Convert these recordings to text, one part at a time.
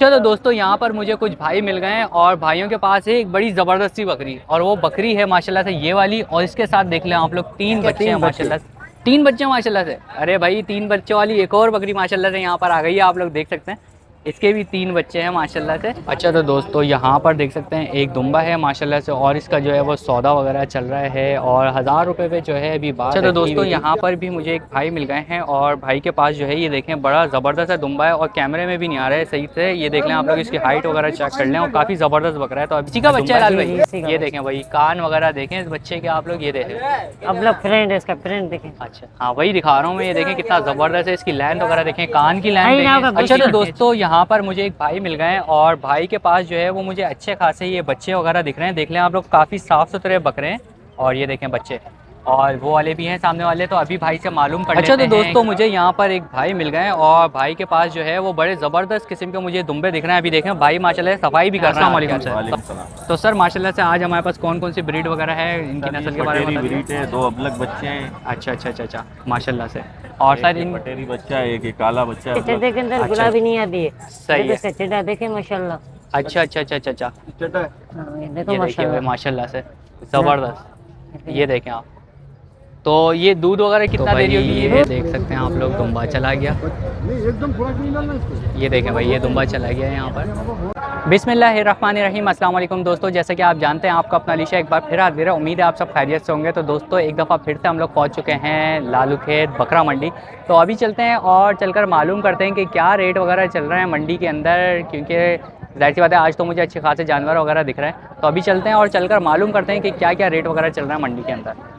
चलो दोस्तों, यहाँ पर मुझे कुछ भाई मिल गए हैं और भाइयों के पास है एक बड़ी ज़बरदस्ती बकरी और वो बकरी है माशाल्लाह से ये वाली। और इसके साथ देख लें आप लोग, तीन बच्चे हैं माशाल्लाह से। तीन बच्चे माशाल्लाह से। अरे भाई, तीन बच्चों वाली एक और बकरी माशाल्लाह से यहाँ पर आ गई है, आप लोग देख सकते हैं। इसके भी तीन बच्चे हैं माशाल्लाह से। अच्छा तो दोस्तों, यहाँ पर देख सकते हैं एक दुम्बा है माशाल्लाह से और इसका जो है वो सौदा वगैरह चल रहा है और 1000 रुपये पे जो है अभी बात। अच्छा तो दोस्तों, यहाँ पर भी मुझे एक भाई मिल गए हैं और भाई के पास जो है ये देखें बड़ा ज़बरदस्त है दुम्बा है और कैमरे में भी नहीं आ रहा है सही से। ये देख लें आप लोग, इसकी हाइट वगैरह चेक कर लें और काफ़ी ज़बरदस्त बकरा है। तो इसी का बच्चा है लाल भाई, ये देखें भाई, कान वगैरह देखें इस बच्चे के आप लोग, ये देखें अब लोग फ्रेंड है, इसका फ्रेंड देखें। अच्छा हाँ, वही दिखा रहा हूँ मैं, ये देखें कितना ज़बरदस्त है, इसकी लेंथ वगैरह देखें, कान की लेंथ देखें। अच्छा तो दोस्तों, यहाँ पर मुझे एक भाई मिल गए हैं और भाई के पास जो है वो मुझे अच्छे खासे ये बच्चे वगैरह दिख रहे हैं। देख लें आप लोग, काफ़ी साफ़ सुथरे बकरे हैं और ये देखें बच्चे और वो वाले भी हैं सामने वाले। तो अभी भाई से मालूम कर लेते हैं। अच्छा तो दोस्तों, मुझे यहाँ पर एक भाई मिल गए हैं और भाई के पास जो है वो बड़े ज़बरदस्त किस्म के मुझे दुम्बे दिख रहे हैं। अभी देखें भाई माशाल्लाह सफाई भी कर रहे हैं। तो सर माशाल्लाह से आज हमारे पास कौन कौन सी ब्रीड वगैरह है, इनकी नस्ल के बारे में ब्रीड है, 2 अबलग बच्चे हैं। अच्छा अच्छा अच्छा अच्छा, माशाल्लाह से। और सर इन पटेरी बच्चा है, एक काला बच्चा है। चड्डे के अंदर गुलाबी नहीं आती है, सही है। चड्डा देखे माशाल्लाह। अच्छा अच्छा अच्छा अच्छा अच्छा, देखो ये देखिए माशाल्लाह माशाल्लाह से ज़बरदस्त। ये देखें आप, तो ये दूध वगैरह कितना दे रही होगी? ये देख सकते हैं आप लोग, दुम्बा चला गया। ये देखें भाई, ये दुम्बा चला गया यहाँ पर। बिस्मिल्लाहिर्रहमानिर्रहीम, अस्सलाम वालेकुम दोस्तों। जैसे कि आप जानते हैं, आपका अपना अलीशा एक बार फिर हाजिर है। उम्मीद है आप सब खैरियत से होंगे। तो दोस्तों, एक दफ़ा फिर से हम लोग पहुँच चुके हैं लालू खेत बकरा मंडी। तो अभी चलते हैं और चलकर मालूम करते हैं कि क्या रेट वगैरह चल रहे हैं मंडी के अंदर, क्योंकि ज़ाहिर सी बात है आज तो मुझे अच्छे खासे जानवर वगैरह दिख रहे हैं। तो अभी चलते हैं और चलकर मालूम करते हैं कि क्या क्या रेट वगैरह चल रहा है मंडी के अंदर।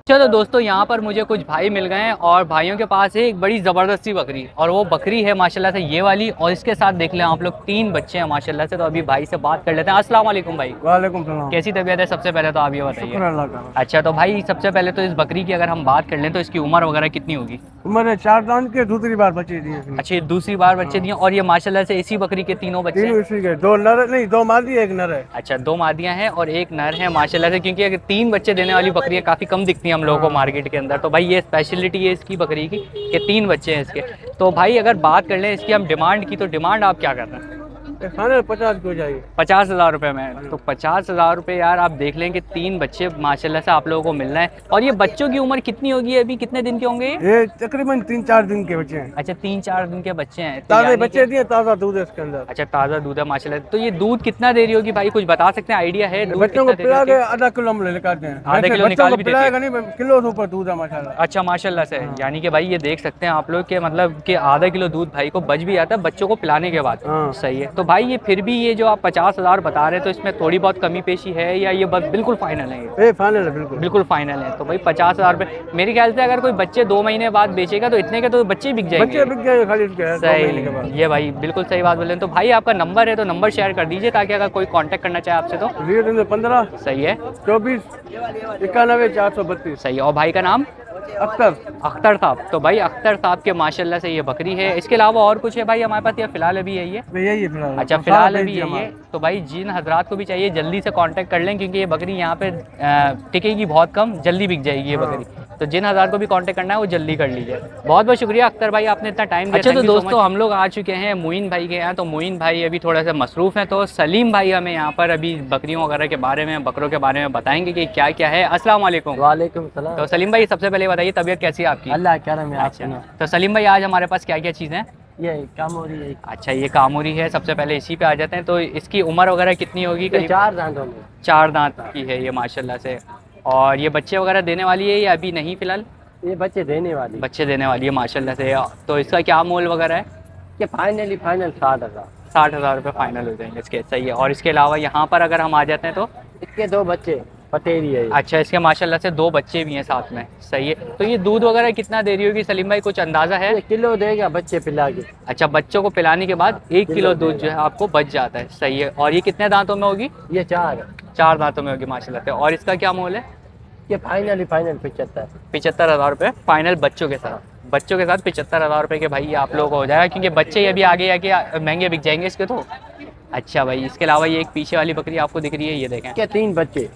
चलो दोस्तों, यहाँ पर मुझे कुछ भाई मिल गए हैं और भाइयों के पास है एक बड़ी ज़बरदस्ती बकरी और वो बकरी है माशाल्लाह से ये वाली। और इसके साथ देख लें आप लोग, तीन बच्चे हैं माशाल्लाह से। तो अभी भाई से बात कर लेते हैं। अस्सलाम वालेकुम भाई। वालेकुम सलाम। कैसी तबीयत है सबसे पहले तो आप ये बताइए। शुक्र अल्लाह का। अच्छा तो भाई, सबसे पहले तो इस बकरी की अगर हम बात कर लें तो इसकी उम्र वगैरह कितनी होगी? उम्र है 4 दांत के, दूसरी बार बच्चे दिए इसने। अच्छा, ये दूसरी बार बच्चे दिए और ये माशाल्लाह से इसी बकरी के तीनों बच्चे तीनों हैं? इसी के, 2 नर नहीं, 2 मादी एक नर है। अच्छा, 2 मादियाँ हैं और एक नर है माशाल्लाह से, क्योंकि अगर 3 बच्चे देने वाली बकरियाँ काफ़ी कम दिखती हैं हम लोगों को मार्केट के अंदर। तो भाई ये स्पेशलिटी है इसकी बकरी की कि 3 बच्चे हैं इसके। तो भाई अगर बात कर लें इसकी हम डिमांड की, तो डिमांड आप क्या कर रहे हैं? फाइनल 50 को जाएगी। 50,000 रुपये में? तो 50,000 रुपये यार, आप देख लें कि 3 बच्चे माशाल्लाह से आप लोगों को मिल रहे हैं। और ये बच्चों की उम्र कितनी होगी अभी, कितने दिन के होंगे ये तकरीबन 3-4 दिन के बच्चे हैं। अच्छा, 3-4 दिन के बच्चे हैं। तो ताजे यानी बच्चे दिए, ताज़ा दूध है इसके अंदर। अच्छा, ताज़ा दूध है माशाल्लाह। तो ये दूध कितना दे रही होगी भाई, कुछ बता सकते हैं? आइडिया है दूध बच्चों को कितना दे रही पिला के होगी? आधा किलो हम निकालते हैं। आधा किलो निकाल भी देते हैं? पिलाएगा नहीं, किलो से ऊपर दूध है माशाल्लाह। अच्छा माशाल्लाह से। यानी कि भाई ये देख सकते हैं आप लोग कि मतलब कि आधा किलो दूध भाई को बच भी जाता है बच्चों को पिलाने के बाद। सही है। तो भाई ये फिर भी ये जो आप 50,000 बता रहे हैं, तो इसमें थोड़ी बहुत कमी पेशी है या ये बस बिल्कुल फाइनल है? ये फाइनल है, बिल्कुल बिल्कुल फाइनल है। तो भाई 50,000 रुपये मेरे ख्याल से अगर कोई बच्चे 2 महीने बाद बेचेगा तो इतने के तो बच्चे बिक जाएंगे। बच्चे बिक जाएंगे खाली इसके, 2 महीने के बाद। सही, ये भाई बिल्कुल सही बात बोले। तो भाई आपका नंबर है तो नंबर शेयर कर दीजिए ताकि अगर कोई कांटेक्ट करना चाहे आपसे तो। 15 सही है, 24 91 432। सही है। और भाई का नाम? अख्तर साहब। तो भाई अख्तर साहब के माशाल्लाह से ये बकरी है। इसके अलावा और कुछ है भाई हमारे पास या फिलहाल अभी यही है? यही है फिलहाल। अच्छा, फिलहाल अभी यही है। तो भाई जिन हजरात को भी चाहिए जल्दी से कांटेक्ट कर लें, क्योंकि ये बकरी यहाँ पे टिकेगी बहुत कम, जल्दी बिक जाएगी ये बकरी। तो जिन हज़ार को भी कांटेक्ट करना है वो जल्दी कर लीजिए। बहुत बहुत शुक्रिया अख्तर भाई, आपने इतना टाइम दिया। अच्छा तो दोस्तों, हम लोग आ चुके हैं मोइन भाई के यहाँ। तो मोइन भाई अभी थोड़ा सा मसरूफ़ हैं, तो सलीम भाई हमें यहाँ पर अभी बकरियों वगैरह के बारे में, बकरों के बारे में बताएंगे कि क्या क्या है। अस्सलाम वालेकुम। वालेकुम सलाम। तो सलीम भाई सबसे पहले बताइए, तबीयत कैसी है आपकी? अल्लाह क्या नाम है? अच्छा, तो सलीम भाई आज हमारे पास क्या क्या चीज़ें हैं? ये कामोरी है। अच्छा, ये कामोरी है। सबसे पहले इसी पे आ जाते हैं। तो इसकी उम्र वगैरह कितनी होगी? करीब 4 दांतों में। 4 दांत की है ये माशाल्लाह से। और ये बच्चे वगैरह देने वाली है या अभी नहीं फ़िलहाल? ये बच्चे देने वाली। बच्चे देने वाली है माशाल्लाह से। तो इसका क्या मोल वगैरह है? ये फाइनल 60,000। 60,000 रुपये फाइनल हो जाएंगे इसके। सही है। और इसके अलावा यहाँ पर अगर हम आ जाते हैं तो इसके 2 बच्चे पटेरी है। अच्छा, इसके माशाल्लाह से 2 बच्चे भी हैं साथ में। सही है। तो ये दूध वगैरह कितना दे रही होगी सलीम भाई, कुछ अंदाज़ा है? किलो देगा बच्चे पिला के। अच्छा, बच्चों को पिलाने के बाद 1 किलो दूध जो है आपको बच जाता है। सही है। और ये कितने दांतों में होगी? ये 4 दांतों में होगी माशाल्लाह से। और इसका क्या मोल है? ये फाइनल 75। 75,000 रुपये फाइनल बच्चों के साथ। बच्चों के साथ 75,000 रुपये के भाई आप लोगों को हो जाएगा, क्योंकि बच्चे अभी आगे आके महंगे बिक जाएंगे इसके तो। अच्छा भाई, इसके अलावा ये एक पीछे वाली बकरी आपको दिख रही है, ये देखें। क्या 3 बच्चे?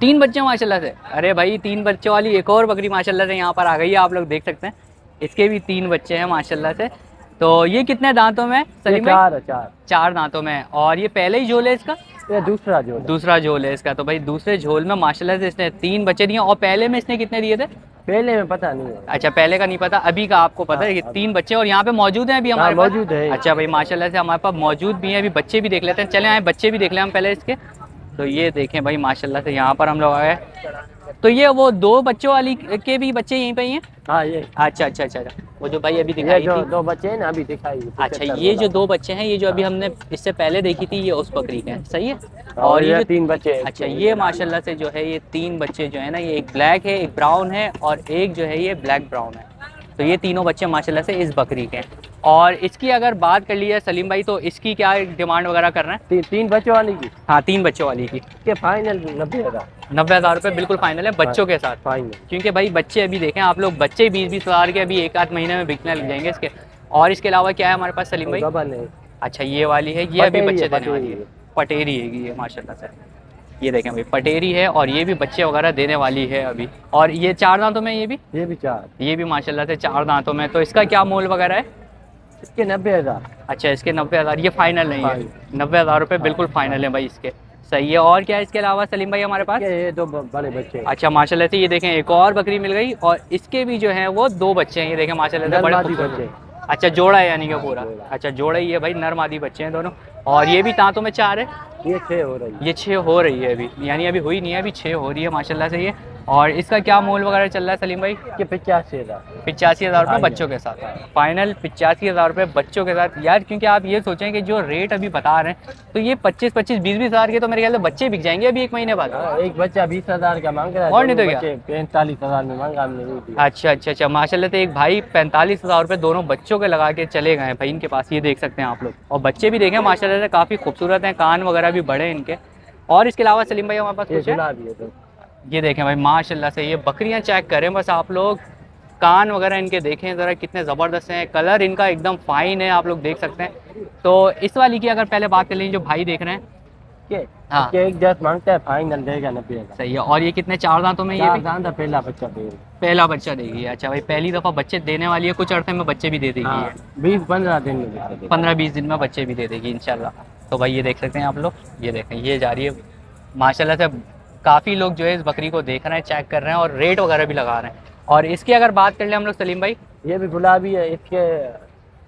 3 बच्चे माशाल्लाह से। अरे भाई, 3 बच्चों वाली एक और बकरी माशाल्लाह से यहाँ पर आ गई है, आप लोग देख सकते हैं। इसके भी 3 बच्चे हैं माशाल्लाह से। तो ये कितने दांतों में है ये सलीम भाई? चार है, चार। 4 दांतों में है। और ये पहले ही झोल है इसका? ये दूसरा जो है। दूसरा झोल है इसका। तो भाई दूसरे झोल में माशाल्लाह से इसने 3 बच्चे दिए। और पहले में इसने कितने दिए थे? पहले में पता नहीं है। अच्छा, पहले का नहीं पता, अभी का आपको पता है कि हाँ, 3 बच्चे और यहाँ पे मौजूद हैं अभी हमारे हाँ, पास? मौजूद है। अच्छा भाई माशाल्लाह से हमारे पास मौजूद भी हैं। अभी बच्चे भी देख लेते हैं, चले आए बच्चे भी देख लें हम पहले इसके। तो ये देखें भाई माशाल्लाह से यहाँ पर हम लोग आए। तो ये वो 2 बच्चों वाली के भी बच्चे यहीं पे ही हैं? हाँ ये अच्छा अच्छा अच्छा अच्छा। वो जो भाई अभी ये दिखाई जो थी। 2 बच्चे हैं ना अभी दिखाई। अच्छा, ये जो 2 बच्चे हैं, ये जो अभी हमने इससे पहले देखी थी, ये उस बकरी के हैं, सही है? और ये ये जो 3 बच्चे हैं। अच्छा, ये माशाल्लाह से जो है ये 3 बच्चे जो है ना, ये एक ब्लैक है, एक ब्राउन है और एक जो है ये ब्लैक ब्राउन है। तो ये तीनों बच्चे माशाल्लाह से इस बकरी के हैं। और इसकी अगर बात कर ली है सलीम भाई, तो इसकी क्या डिमांड वगैरह कर रहे हैं? 3 बच्चों वाली की हाँ, 3 बच्चों वाली की के फाइनल 90,000। 90,000 रुपये बिल्कुल फाइनल है बच्चों के साथ। फाइनल। क्योंकि भाई बच्चे अभी देखें आप लोग, बच्चे 20-20 हज़ार के अभी 1 आध महीने में बिकने लग जाएंगे इसके। और इसके अलावा क्या है हमारे पास सलीम भाई? गबन है। अच्छा, ये वाली है, ये अभी पटेरी बच्चे है, देने वाली है। पटेरी है। पटेरी है ये माशाल्लाह से। ये देखें भाई पटेरी है और ये भी बच्चे वगैरह देने वाली है अभी। और ये 4 दांतों में, ये भी 4। ये भी माशाल्लाह से 4 दांतों में। तो इसका क्या मोल वगैरह है? इसके 90,000। अच्छा, इसके 90,000। ये फाइनल नहीं है? फाइनल। 90,000 रुपये बिल्कुल फाइनल है भाई इसके, सही है। और क्या है इसके अलावा सलीम भाई हमारे पास? ये 2 बड़े बच्चे हैं। अच्छा माशाल्लाह से ये देखें एक और बकरी मिल गई और इसके भी जो है वो 2 बच्चे हैं। ये देखें माशाल्लाह से बड़े नर मादी खूबसूरत बच्चे। अच्छा, जोड़ा है यानी कि पूरा? जोड़ा। अच्छा, जोड़ा ही है भाई, नर मादी बच्चे हैं दोनों। और ये भी दांतों में 4 है? ये 6 हो रही है। ये 6 हो रही है अभी, यानी अभी हुई नहीं है, अभी 6 हो रही है माशाल्लाह से ये। और इसका क्या मोल वगैरह चल रहा है सलीम भाई? ये 85,000। 85,000 रुपये फाइनल। बच्चों के साथ, फाइनल 85,000 रुपये बच्चों के साथ। यार क्योंकि आप ये सोचें कि जो रेट अभी बता रहे हैं, तो ये 25-25, 20-20 हज़ार के तो मेरे ख्याल से बच्चे बिक जाएंगे अभी 1 महीने बाद। एक बच्चा 20,000 का मांग रहा है। और नहीं तो क्या? 45,000 में मांगा हमने, नहीं दिया। अच्छा अच्छा अच्छा, माशाल्लाह से एक भाई 45,000 रुपये दोनों बच्चों के लगा के चले गए हैं भाई इनके पास। ये देख सकते हैं आप लोग। और बच्चे भी देखें माशाल्लाह से काफ़ी खूबसूरत हैं, कान वगैरह भी बड़े हैं इनके। और इसके अलावा सलीम भाई हमारे पास ये कुछ है? गुलाबी है तो। ये देखें भाई माशाल्लाह से, ये बकरियां चेक करें बस आप लोग, कान वगैरह इनके देखें ज़रा कितने ज़बरदस्त हैं, कलर इनका एकदम फाइन है, आप लोग देख सकते हैं। तो इस वाली की अगर पहले बात कर लें, जो भाई देख रहे हैं, के हाँ। इसके 1.10 मांगता है, फाइनल देगा 90,000। सही है। और ये कितने 4 दांतों में? ये भी पहला बच्चा देगा। पहला बच्चा देगी। अच्छा भाई, पहली दफ़ा बच्चे देने वाली है, कुछ अर्थे में बच्चे भी दे देगी हाँ, ये। 20-15 दिन में देगा। 15-20 दिन में बच्चे भी दे देगी इंशाल्लाह। तो भाई ये देख सकते हैं आप लोग, ये देखें ये जा रही है माशाल्लाह से। काफ़ी लोग जो है इस बकरी को देख रहे हैं, चेक कर रहे हैं और रेट वगैरह भी लगा रहे हैं। और इसकी अगर बात कर लें हम लोग सलीम भाई, ये भी गुलाबी है, इसके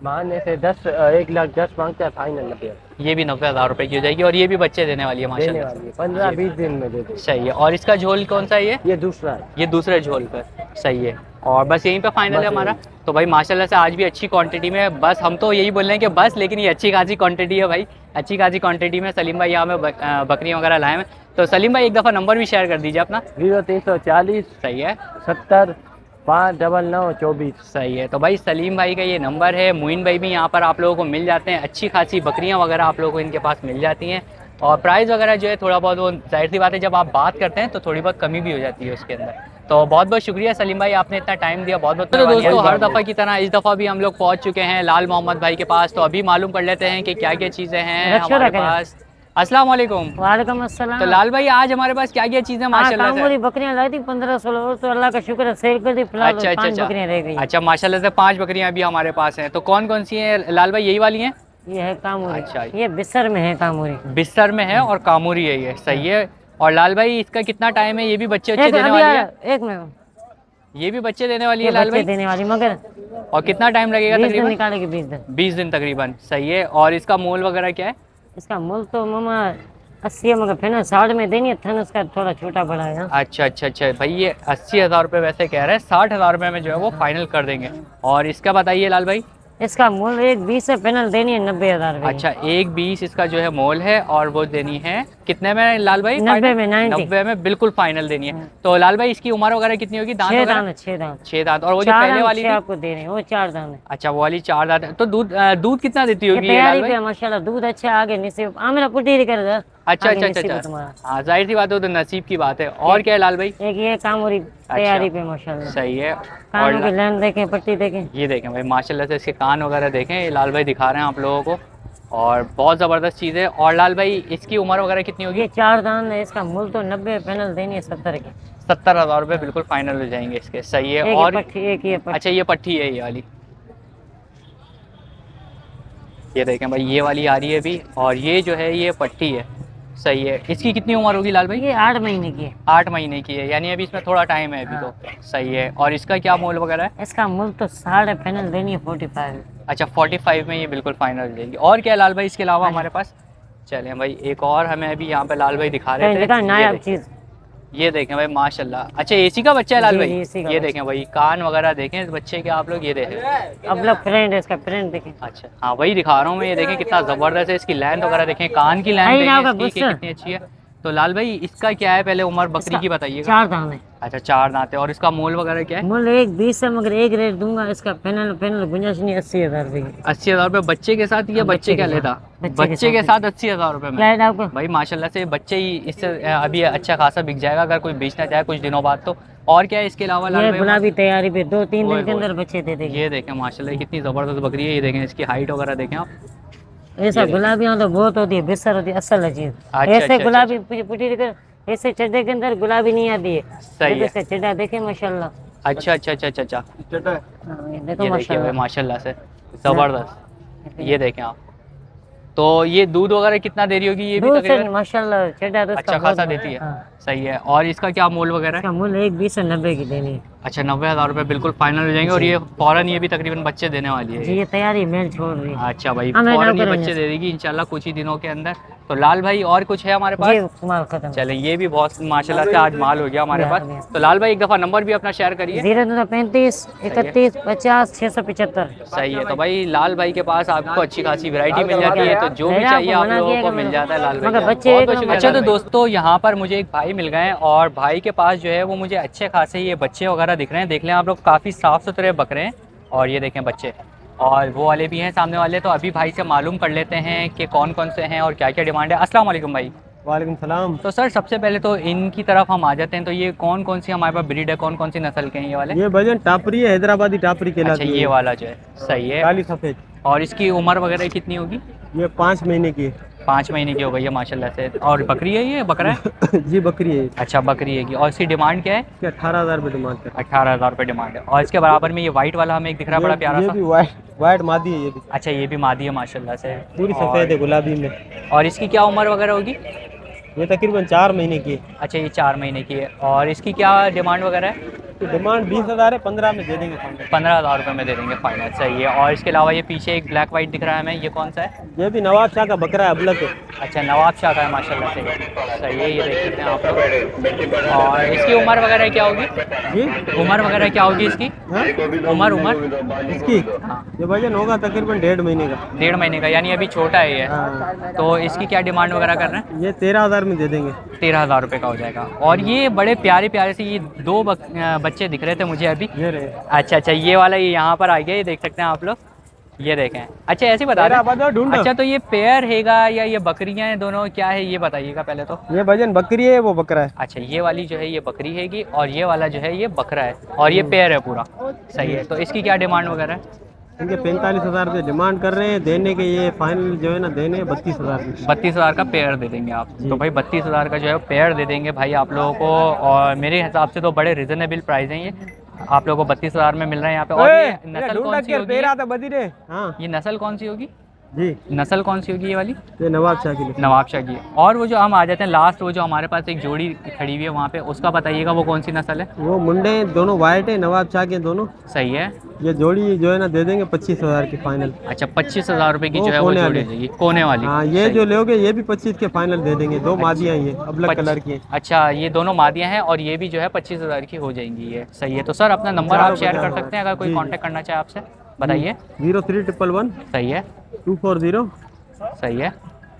मांगने से 1,10,000 मांगता है, फाइनल 90,000 ये भी 90,000 रुपये की हो जाएगी और ये भी बच्चे देने वाली है देने माशाल्लाह वाली है। 15-20 दिन में दे देगा। सही है। और इसका झोल कौन सा है ये दूसरा है। ये दूसरे झोल पर, सही है। और बस यहीं पे फाइनल बस है हमारा। यहीं। तो भाई माशाल्लाह से आज भी अच्छी क्वांटिटी में है। बस हम तो यही बोल रहे हैं कि बस, लेकिन ये अच्छी खासी क्वांटिटी है भाई, अच्छी खासी क्वांटिटी में सलीम भाई यहाँ में बकरियाँ वगैरह लाए हैं। तो सलीम भाई एक दफ़ा नंबर भी शेयर कर दीजिए अपना। 0340 सही है, 70 599 24। सही है। तो भाई सलीम भाई का ये नंबर है। मुइन भाई भी यहाँ पर आप लोगों को मिल जाते हैं, अच्छी खासी बकरियाँ वगैरह आप लोगों को इनके पास मिल जाती हैं। और प्राइस वगैरह जो है थोड़ा बहुत, वो जाहिर सी बात है जब आप बात करते हैं तो थोड़ी बहुत कमी भी हो जाती है उसके अंदर। तो बहुत बहुत शुक्रिया सलीम भाई, आपने इतना टाइम दिया, बहुत बहुत। तो दोस्तों हर दफ़ा की तरह इस दफ़ा भी हम लोग पहुँच चुके हैं लाल मोहम्मद भाई के पास। तो अभी मालूम कर लेते हैं कि क्या क्या चीज़ें हैं हमारे पास। अस्सलाम वालेकुम। वालेकुम अस्सलाम। तो लाल भाई आज हमारे पास क्या क्या चीज़ें माशाल्लाह से? बकरियां लाई थी 15-16 और, तो अल्लाह का शुक्र है सेल कर दी। फिलहाल अच्छा अच्छा 5 बकरियां रह गई। अच्छा माशाल्लाह से 5 बकरियां अभी हमारे पास हैं। तो कौन कौन सी हैं लाल भाई? यही वाली हैं? ये है कामूरी। अच्छा। ये बिस्सर में है कामूरी। बिस्तर में है और कामूरी है ये, सही है। और लाल भाई इसका कितना टाइम है? ये भी बच्चे अच्छे देने वाली है? एक मिनट, ये भी बच्चे देने वाली है ये लाल बच्चे भाई? देने वाली, मगर और कितना टाइम लगेगा 20 दिन तकरीबन? निकालेगी 20 दिन। 20 दिन तकरीबन, सही है। और इसका मोल वगैरह क्या है? इसका मूल तो मामा 80 है, मगर फिर ना 60 में देनी है, थन उसका थोड़ा छोटा बड़ा है। अच्छा अच्छा अच्छा भाई, ये 80,000 रुपये वैसे कह रहे हैं, 60,000 रुपये में जो है वो फाइनल कर देंगे। और इसका बताइए लाल भाई? इसका मूल 1,20 से पैनल देनी है 90,000 रुपये। अच्छा 1,20 इसका जो है मोल है और वो देनी है कितने में लाल भाई? 90 में, 90 में बिल्कुल फाइनल देनी है। तो लाल भाई इसकी उम्र वगैरह कितनी होगी? दांत 6 वगैरह? दांत, 6 दांत। 6 दांत। और वो जो 4 पहले वाली थी? आपको दे रहे हैं, वो 4 दांत है। अच्छा वो वाली 4 दांत है। तो दूध कितना देती होगी ये तैयारी लाल भाई? पे माशाल्लाह दूध अच्छा आगे नीचे आमेरा पुटी कर दे। अच्छा अच्छा अच्छा अच्छा, हाँ जाहिर सी बात है, तो नसीब की बात है। और क्या है लाल भाई? एक ये कामूरी तैयारी पे माशाल्लाह। सही है। कानों की लाइन देखें, पट्टी देखें। ये देखें भाई माशाल्लाह से इसके कान वगैरह देखें, ये लाल भाई दिखा रहे हैं आप लोगों को और बहुत ज़बरदस्त चीज़ है। और लाल भाई इसकी उम्र वगैरह कितनी होगी? ये 4 दांत है, इसका मूल तो 90 पैनल देनी है 70 के। 70,000 रुपये बिल्कुल फाइनल हो जाएंगे इसके, सही है। एक और ये पट्टी, एक ये पट्टी। अच्छा ये पट्टी है ये वाली, ये देखें भाई, ये वाली आ रही है अभी, और ये जो है ये पट्टी है। सही है। इसकी कितनी उम्र होगी लाल भाई? ये 8 महीने की है। 8 महीने की है, यानी अभी इसमें थोड़ा टाइम है अभी तो। सही है। और इसका क्या मोल वगैरह है? इसका मूल तो 5.5 फाइनल देनी है 45। अच्छा 45 में ये बिल्कुल फाइनल जाएगी। और क्या है लाल भाई इसके अलावा हमारे पास? चलें भाई, एक और हमें अभी यहाँ पे लाल भाई दिखा रहे थे। देखा ये नायाब देखें। चीज। ये देखें भाई माशाल्लाह। अच्छा एसी का बच्चा है लाल जी, भाई? जी, AC का ये बच्चा। देखें भाई, कान वगैरह देखें इस बच्चे के आप लोग, ये देखें। अब लोग फ्रेंड है, इसका फ्रेंड देखें। अच्छा हाँ वही दिखा रहा हूँ मैं, ये देखें कितना ज़बरदस्त है। इसकी लेंथ वगैरह देखें, कान की लेंथ आई ना देखें होगा इसकी कि गुस्सा। कितनी अच्छी है। तो लाल भाई इसका क्या है, पहले उम्र बकरी की बताइएगा। 4 दाम है। अच्छा 4 दांत है। और इसका मोल वगैरह क्या है? मूल 1.20 है, मगर एक रेट दूंगा इसका। फाइनल गुंजाइश नहीं, 80,000 रुपये की। 80,000 रुपये बच्चे के साथ, या बच्चे क्या लेता? बच्चे के साथ 80,000 रुपये क्या में। है आपको? भाई माशाल्लाह से बच्चे ही इससे अभी अच्छा खासा बिक जाएगा अगर कोई बेचना चाहे कुछ दिनों बाद तो। और क्या है इसके अलावा लाल ये भाई? गुलाबी तैयारी पे 2-3 ओए दिन के होए। अंदर बच्चे दे देंगे। ये देखें माशाल्लाह कितनी ज़बरदस्त बकरी है। ये देखें इसकी हाइट वगैरह देखें आप। ऐसा गुलाबियाँ तो बहुत होती है, बेसर होती है, असल है चीज। अच्छा, ऐसे अच्छा, गुलाबी पुटी देकर ऐसे चड्डे के अंदर गुलाबी नहीं आती है। सही है। ऐसे चड्डा देखे माशाल्लाह। अच्छा अच्छा अच्छा अच्छा अच्छा। चटा है। हाँ, ये ये देखो देखिए भाई माशाल्लाह। माशाल्लाह से ज़बरदस्त। ये देखें आप। तो ये दूध वगैरह कितना दे रही होगी ये भी दूध से तकरीबन? माशाल्लाह चड्डा तो इसका अच्छा बहुत खासा बड़ा देती है। हाँ। सही है। और इसका क्या मोल वगैरह है? इसका मूल्य 1.20 से 90 की देनी है। अच्छा 90,000 रुपये बिल्कुल फाइनल हो जाएंगे। और ये फौरन ये भी तकरीबन बच्चे देने वाली है। जी ये तैयारी मेल छोड़ रही है। अच्छा भाई हमें फौरन ये नौकरी बच्चे नहीं। दे देगी इंशाल्लाह कुछ ही दिनों के अंदर। तो लाल भाई और कुछ है हमारे जी पास? माल खत्म। चले ये भी बहुत माशाल्लाह से आज माल हो गया हमारे या, पास। या। तो लाल भाई एक दफ़ा नंबर भी अपना शेयर करिए। 035 31 50 675। सही है। तो भाई लाल भाई के पास आपको अच्छी खासी वैरायटी मिल जाती है, तो जो भी मेरा चाहिए आपको आप मना लोगों किया को कि मिल मैं- जाता है लाल भाई मगर के। बच्चे बहुत एक बहुत नंबर शुक्रिया। अच्छा तो लाल भाई। दोस्तों यहाँ पर मुझे एक भाई मिल गए हैं और भाई के पास जो है वो मुझे अच्छे खासे ये बच्चे वगैरह दिख रहे हैं। देख लें आप लोग, काफ़ी साफ़ सुथरे बकरे हैं। और ये देखें बच्चे, और वो वाले भी हैं सामने वाले। तो अभी भाई से मालूम कर लेते हैं कि कौन कौन से हैं और क्या क्या डिमांड है। अस्सलाम वालेकुम भाई। वालेकुम सलाम। तो सर सबसे पहले तो इनकी तरफ हम आ जाते हैं। तो ये कौन कौन सी हमारे पास ब्रीड है, कौन कौन सी नस्ल के हैं ये वाले? ये भजन टापरी है, हैदराबादी टापरी अच्छा कहलाती ये है। वाला जो है सही है। काली सफेद। और इसकी उम्र वगैरह कितनी होगी? ये 5 महीने की है। 5 महीने की हो गई है माशाल्लाह से। और बकरी है ये, बकरा है? जी बकरी है। अच्छा बकरी है की। और इसकी डिमांड क्या है? इसके 18,000 रुपये डिमांड कर। 18,000 रुपये डिमांड है। और इसके बराबर में ये वाइट वाला हमें एक दिख रहा है बड़ा प्यारा ये सा। भी वाइट मादी है ये भी। अच्छा ये भी मादी है माशाल्लाह से। पूरी और- सफेद है गुलाबी में। और इसकी क्या उम्र वगैरह होगी? ये तकरीबन 4 महीने की है। अच्छा ये 4 महीने की है। और इसकी क्या डिमांड वगैरह है? तो डिमांड 20,000 है, 15 में दे देंगे फाइनल। 15,000 रुपये में दे देंगे फाइनल। सही है। और इसके अलावा ये पीछे एक ब्लैक वाइट दिख रहा है हमें, ये कौन सा है? ये भी नवाब शाह का बकरा है, अबलक है। अच्छा नवाब शाह का है माशाल्लाह से। सही है, ये देख सकते हैं आप लोग। और इसकी उम्र वगैरह क्या होगी? जी उम्र वगैरह क्या होगी इसकी? हाँ? उम्र इसकी हाँ ये वजन होगा तकरीबन 1.5 महीने का। 1.5 महीने का, यानी अभी छोटा है ये। हाँ। तो इसकी क्या डिमांड वगैरह कर रहे हैं? ये 13,000 में दे देंगे। 13,000 रुपये का हो जाएगा। और ये बड़े प्यारे प्यारे से ये 2 बच्चे दिख रहे थे मुझे अभी। ये रहे। अच्छा अच्छा ये वाला ये यहाँ पर आ गया, ये देख सकते हैं आप लोग, ये देखें। अच्छा ऐसे बता तेरा दें। बता ढूंढो। अच्छा तो ये पेयर हैगा या ये बकरियां हैं दोनों, क्या है ये बताइएगा पहले तो। ये वजन बकरी है, वो बकरा है। अच्छा ये वाली जो है ये बकरी हैगी और ये वाला जो है ये बकरा है और ये पेयर है पूरा। सही है। तो इसकी क्या डिमांड वगैरह है? इनके 45,000 रुपये डिमांड कर रहे हैं, देने के ये फाइनल जो है ना देने 32,000 रुपये। 32,000 का पेयर दे देंगे आप। तो भाई 32,000 का जो है पेयर दे देंगे भाई आप लोगों को। और मेरे हिसाब से तो बड़े रिजनेबल प्राइस हैं ये, आप लोगों को 32,000 में मिल रहे हैं यहाँ पे। और ये नस्ल कौन सी होगी? हाँ ये नस्ल कौन सी होगी? जी नस्ल कौन सी होगी ये वाली? ये नवाब शाह की नस्ल। नवाब शाह की है। और वो जो हम आ जाते हैं लास्ट, वो जो हमारे पास एक जोड़ी खड़ी हुई है वहाँ पे, उसका बताइएगा वो कौन सी नस्ल है? वो मुंडे हैं, दोनों वाइट है, नवाब शाह के दोनों। सही है। ये जोड़ी जो है ना दे देंगे 25,000 की फाइनल। अच्छा 25,000 रुपये की वो जो है वो कोने जोड़ी वाली। देगी, कोने वाली। हाँ ये सही। जो लोगे ये भी 25 के फाइनल दे देंगे। 2 मादियाँ हैं ये, अबलक कलर की हैं। अच्छा ये दोनों मादियाँ हैं और ये भी जो है 25,000 की हो जाएंगी ये। सही है। तो सर अपना नंबर आप शेयर कर सकते हैं अगर कोई जी। कांटेक्ट करना चाहे आपसे, बताइए। 0311 सही है। 240 सही है।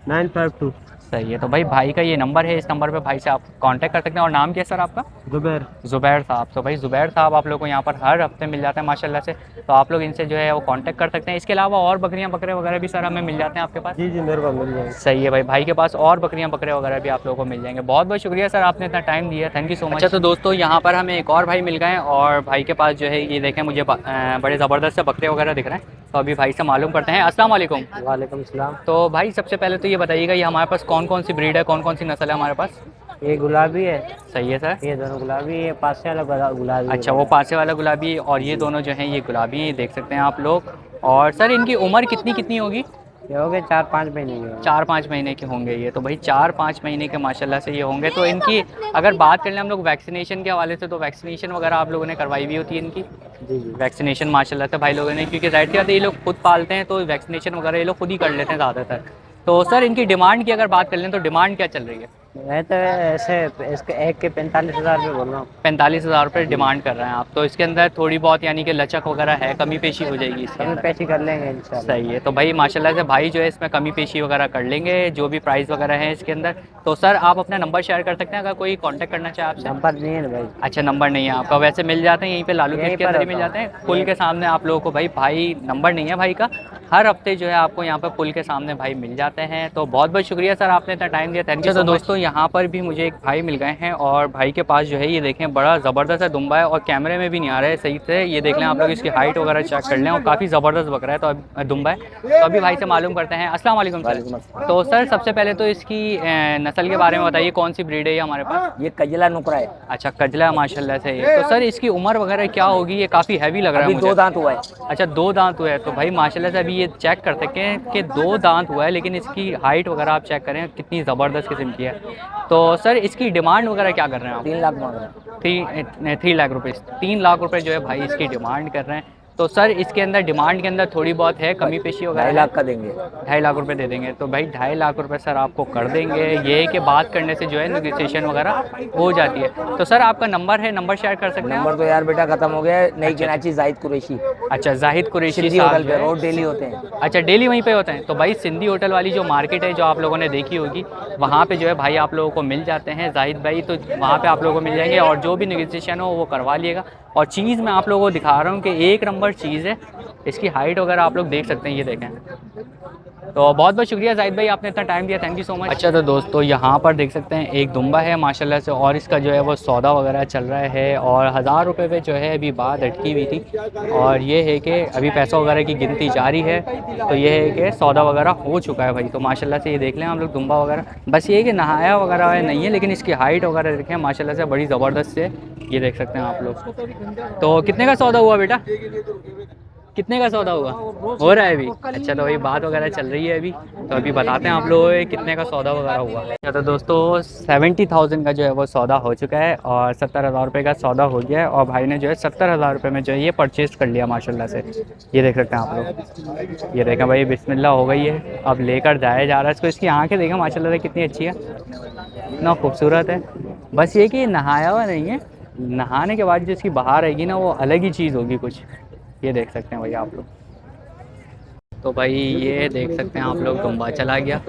952। सही है। तो भाई भाई का ये नंबर है, इस नंबर पे भाई से आप कांटेक्ट कर सकते हैं। और नाम क्या है सर आपका? जुबैर। ज़ुबैर साहब। तो भाई ज़ुबैर साहब आप लोग को यहाँ पर हर हफ्ते मिल जाते हैं माशाल्लाह से। तो आप लोग इनसे जो है वो कांटेक्ट कर सकते हैं। इसके अलावा और बकरियाँ बकरे वगैरह भी सर हमें मिल जाते हैं आपके पास? जी जी मेरे पास मिल जाएंगे। सही है भाई, भाई के पास और बकरियां बकरे वगैरह भी आप लोगों को मिल जाएंगे। बहुत बहुत शुक्रिया सर आपने इतना टाइम दिया, थैंक यू सो मच। अच्छा तो दोस्तों यहाँ पर हमें एक और भाई मिल गए हैं और भाई के पास जो है ये देखें मुझे बड़े ज़बरदस्त से बकरे वगैरह दिख रहे हैं। तो अभी भाई से मालूम करते हैं। अस्सलाम वालेकुम। वालेकुम सलाम। तो भाई सबसे पहले तो ये बताइएगा ये हमारे पास कौन कौन सी ब्रीड है, कौन कौन सी नस्ल है हमारे पास? ये गुलाबी है। सही है सर। ये दोनों गुलाबी, ये पास वाला गुलाबी। अच्छा वो पासे वाला गुलाबी और ये दोनों जो हैं ये गुलाबी, देख सकते हैं आप लोग। और सर इनकी उम्र कितनी कितनी होगी? ये हो गए 4-5 महीने के। 4-5 महीने के होंगे ये, तो भाई 4-5 महीने के माशाल्लाह से ये होंगे। तो इनकी अगर बात कर लें हम लोग वैक्सीनेशन के हवाले से, तो वैक्सीनेशन वगैरह आप लोगों ने करवाई हुई होती है इनकी? जी जी। वैक्सीनेशन माशाल्लाह से भाई लोगों ने, क्योंकि जाहिर सी बात है ये लोग खुद पालते हैं तो वैक्सीनेशन वगैरह ये लोग खुद ही कर लेते हैं ज़्यादातर। तो सर इनकी डिमांड की अगर बात कर लें तो डिमांड क्या चल रही है? मैं तो ऐसे इसके एक के 45,000 रुपये बोल रहा हूँ। 45,000 रुपये डिमांड कर रहे हैं आप, तो इसके अंदर थोड़ी बहुत यानी कि लचक वगैरह है, कमी पेशी हो जाएगी इसके कमी अंदर? पेशी कर लेंगे इंशाल्लाह। सही है, तो भाई माशाल्लाह से भाई जो है इसमें कमी पेशी वगैरह कर लेंगे, जो भी प्राइस वगैरह है इसके अंदर। तो सर आप अपना नंबर शेयर कर सकते हैं अगर कोई कांटेक्ट करना चाहे आपसे? नंबर नहीं है ना भाई। अच्छा, नंबर नहीं है आपका, वैसे मिल जाते हैं यहीं पे लालू यहीं के पर अंदर ही मिल होता जाते हैं पुल के सामने आप लोगों को। भाई नंबर नहीं है भाई का, हर हफ्ते जो है आपको यहाँ पर पुल के सामने भाई मिल जाते हैं। तो बहुत बहुत शुक्रिया सर, आपने इतना टाइम दिया, थैंक यू। तो दोस्तों यहाँ पर भी मुझे एक भाई मिल गए हैं और भाई के पास जो है ये देखें बड़ा ज़बरदस्त है दुम्बा है, और कैमरे में भी नहीं आ रहा है सही से। ये देख लें आप लोग, इसकी हाइट वगैरह चेक कर लें, और काफ़ी ज़बरदस्त बकरा है, तो अब दुम्बा है। तो अभी भाई से मालूम करते हैं। अस्सलाम वालेकुम सर। तो सर सबसे पहले तो इसकी नस्ल के बारे में बताइए, कौन सी ब्रीड है ये हमारे पास? ये कजला नुकरा है। अच्छा, कजला माशाल्लाह से ये। तो सर इसकी उम्र वगैरह क्या होगी? ये काफ़ी हैवी लग रहा है मुझे। 2 दांत हुआ है। अच्छा, 2 दांत हुआ है, तो भाई माशाल्लाह से अभी ये चेक कर सकते हैं कि 2 दांत हुआ है, लेकिन इसकी हाइट वगैरह आप चेक करें कितनी ज़बरदस्त किस्म की है। तो सर इसकी डिमांड वगैरह क्या कर रहे हैं आप? 3 लाख मांग रहे हैं। 3 लाख रुपये, 3 लाख रुपये जो है भाई इसकी डिमांड कर रहे हैं। तो सर इसके अंदर डिमांड के अंदर थोड़ी बहुत है कमी पेशी 2.5 वगैरह? लाख का देंगे। 2.5 लाख रुपए दे देंगे, तो भाई 2.5 लाख रुपए सर आपको कर देंगे। ये है कि बात करने से जो है नेगोशिएशन वगैरह हो जाती है। तो सर आपका नंबर है, नंबर शेयर कर सकते हैं नंबर आप? तो यार बेटा खत्म हो गया है। नई कराची जाहिद कुरैशी अच्छा, जाहिद कुरैशी सिंधी साहब होटल जो पे है। रोज डेली होते हैं। अच्छा, डेली वहीं पे होते हैं। तो भाई सिंधी होटल वाली जो मार्केट है जो आप लोगों ने देखी होगी, वहाँ पे जो है भाई आप लोगों को मिल जाते हैं जाहिद भाई, तो वहाँ पे आप लोगों को मिल जाएंगे, और जो भी नेगोशिएशन हो वो करवा लिएगा। और चीज़ मैं आप लोगों को दिखा रहा हूँ कि एक नंबर चीज़ है, इसकी हाइट वगैरह आप लोग देख सकते हैं, ये देखें। तो बहुत बहुत शुक्रिया जाहिद भाई, आपने इतना टाइम दिया, थैंक यू सो मच। अच्छा, तो दोस्तों यहाँ पर देख सकते हैं एक दुम्बा है माशाल्लाह से, और इसका जो है वो सौदा वगैरह चल रहा है, और 1000 रुपये पे जो है अभी बात अटकी हुई थी, और ये है कि अभी पैसा वगैरह की गिनती जारी है। तो ये है कि सौदा वगैरह हो चुका है भाई। तो माशाल्लाह से ये देख लें हम लोग दुम्बा वगैरह, बस ये है कि नहाया वगैरह नहीं है, लेकिन इसकी हाइट वगैरह देखें माशाल्लाह से बड़ी ज़बरदस्त है, ये देख सकते हैं आप लोग। तो कितने का सौदा हुआ बेटा? कितने का सौदा हुआ? हो रहा है अभी? अच्छा, तो वही बात वगैरह चल रही है अभी, तो अभी बताते हैं आप लोगों को कितने का सौदा वगैरह हुआ। अच्छा, तो दोस्तों 70,000 का जो है वो सौदा हो चुका है, और 70,000 रुपये का सौदा हो गया है, और भाई ने जो है 70,000 रुपये में जो है ये परचेज़ कर लिया माशाल्लाह से। ये देख सकते हैं आप लोग, ये देखें भाई बिस्मिल्लाह हो गई है, अब लेकर जाया जा रहा है इसको। इसकी आँखें देखें माशाल्लाह से कितनी अच्छी है, इतना खूबसूरत है। बस ये कि नहाया हुआ नहीं है, नहाने के बाद जो इसकी बाहर आएगी ना वो अलग ही चीज़ होगी कुछ। ये देख सकते हैं भाई आप लोग। तो भाई ये देख सकते हैं आप लोग, दुम्बा चला गया,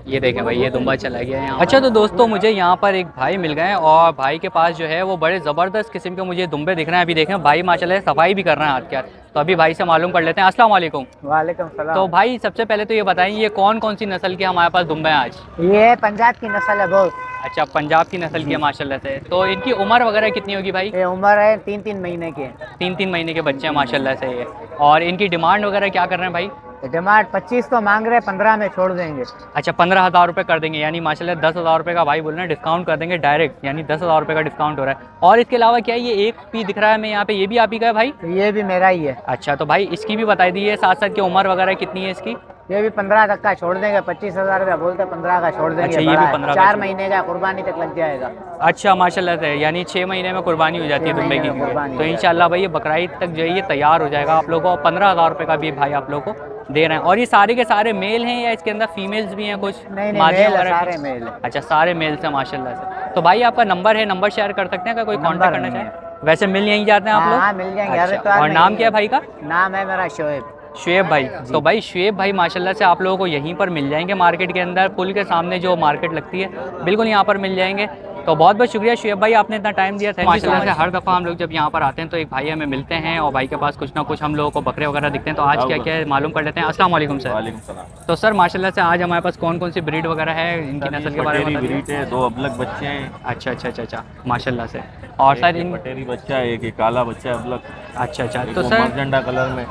ये देखें भाई ये दुम्बा चला गया यहाँ। अच्छा, तो दोस्तों मुझे यहाँ पर एक भाई मिल गए, और भाई के पास जो है वो बड़े ज़बरदस्त किस्म के मुझे दुम्बे दिख रहे हैं। अभी देखें भाई माशाल्लाह सफाई भी कर रहे हैं हाथ के हाथ, तो अभी भाई से मालूम कर लेते हैं। अस्सलाम वालेकुम। वालेकुम सलाम। तो भाई सबसे पहले तो ये बताइए ये कौन कौन सी नस्ल के हमारे पास दुम्बे हैं आज? ये पंजाब की नस्ल है बहुत। अच्छा, पंजाब की नस्ल की है माशाल्लाह से। तो इनकी उम्र वगैरह कितनी होगी भाई? ये उम्र है 3-3 महीने के। 3-3 महीने के बच्चे हैं माशाल्लाह से ये। और इनकी डिमांड वगैरह क्या कर रहे हैं भाई? डिमांड 25 तो मांग रहे हैं, 15 में छोड़ देंगे। अच्छा, 15,000 रुपये कर देंगे, यानी माशाल्लाह 10,000 रुपये का भाई बोल रहे हैं डिस्काउंट कर देंगे डायरेक्ट, यानी 10,000 रुपये का डिस्काउंट हो रहा है। और इसके अलावा क्या ये एक भी दिख रहा है हमें यहाँ पे, ये भी आप ही का है भाई? ये भी मेरा ही है। अच्छा, तो भाई इसकी भी बता दीजिए साथ साथ की उम्र वगैरह कितनी है इसकी? ये भी 15 तक का छोड़ देंगे। 25,000 रुपया बोलते हैं, 15 का छोड़ देंगे। अच्छा, ये भी 15 का 4 छोड़- महीने का कुर्बानी तक लग जाएगा। अच्छा माशाल्लाह से, यानी 6 महीने में कुर्बानी हो जाती है 6 दुम्बे की। महीने में कुर्बानी तो हो इंशाल्लाह भाई ये बकरीद तक जो है ये तैयार हो जाएगा आप लोगों को, और 15,000 रुपये का भी भाई आप लोगों को दे रहे हैं। और ये सारे के सारे मेल हैं या इसके अंदर फीमेल्स भी हैं कुछ? नहीं मादी मेल है, वगैरह? सारे मेल है। अच्छा, सारे मेल्स हैं माशाल्लाह से। तो भाई आपका नंबर है, नंबर शेयर कर सकते हैं अगर कोई नंबर कांटेक्ट करना नहीं चाहे? वैसे मिल यहीं जाते हैं आप लोग? हाँ मिल जाएंगे हर अच्छा, इतवार और में नाम ही क्या है भाई का? नाम है मेरा शोएब। शुएब भाई। तो भाई शुएब भाई माशाल्लाह से आप लोगों को यहीं पर मिल जाएंगे मार्केट के अंदर, पुल के सामने जो मार्केट लगती है बिल्कुल यहाँ पर मिल जाएंगे। तो बहुत बहुत शुक्रिया शुएब भाई, आपने इतना टाइम दिया। माशाल्लाह से हर दफ़ा हम लोग जब यहाँ पर आते हैं तो एक भाई हमें मिलते हैं, और भाई के पास कुछ ना कुछ हम लोगों को बकरे वगैरह दिखते हैं। तो आज क्या क्या है मालूम कर लेते हैं। अस्सलाम वालेकुम सर। वालेकुम सलाम। तो सर माशाल्लाह से आज हमारे पास कौन कौन सी ब्रीड वगैरह है, इनकी नस्ल के बारे में पटेरी बताइए। ब्रीड है, 2 अबलग बच्चे हैं। अच्छा अच्छा अच्छा अच्छा, माशाल्लाह से। और सर इन पटेरी बच्चा है, एक काला बच्चा है अबलग। अच्छा अच्छा, एक तो वो सर मरजंडा कलर में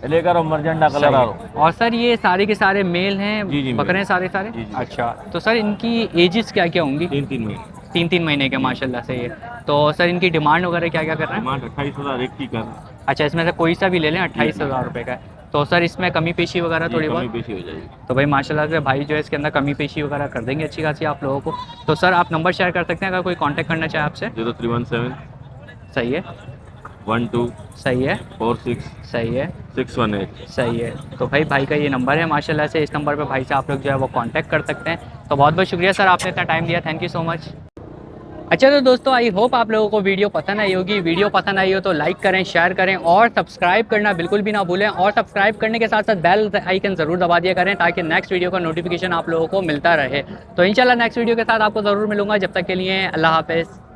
लेकर, और मरजंडा कलर आ रहा। और सर ये सारे के सारे मेल हैं? जी, जी, बकरे मेल। हैं सारे सारे? जी, जी। अच्छा, तो सर इनकी एजेस क्या क्या होंगी? 3-3 महीने। 3-3 महीने के माशाल्लाह से ये। तो सर इनकी डिमांड वगैरह क्या क्या कर रहे हैं? डिमांड 28,000 एक की कर। अच्छा, इसमें से कोई सा भी ले लें 28,000 रुपये का है। तो सर इसमें कमी पेशी वगैरह थोड़ी कमी बहुत? पेशी हो जाएगी। तो भाई माशाल्लाह से भाई जो है इसके अंदर कमी पेशी वगैरह कर देंगे अच्छी खासी आप लोगों को। तो सर आप नंबर शेयर कर सकते हैं अगर कोई कांटेक्ट करना चाहे आपसे? 0317 सही है, 12 सही है, 46 सही है, 618। सही है। तो भाई का ये नंबर है माशाल्लाह से, इस नंबर पे भाई से आप लोग जो है वो कांटेक्ट कर सकते हैं। तो बहुत बहुत शुक्रिया सर, आपने इतना टाइम दिया, थैंक यू सो मच। अच्छा तो दोस्तों आई होप आप लोगों को वीडियो पसंद आई होगी। वीडियो पसंद आई हो तो लाइक करें, शेयर करें और सब्सक्राइब करना बिल्कुल भी ना भूलें। और सब्सक्राइब करने के साथ साथ बेल आइकन ज़रूर दबा दिया करें ताकि नेक्स्ट वीडियो का नोटिफिकेशन आप लोगों को मिलता रहे। तो इंशाल्लाह नेक्स्ट वीडियो के साथ आपको ज़रूर मिलूंगा। जब तक के लिए अल्लाह हाफ़िज़।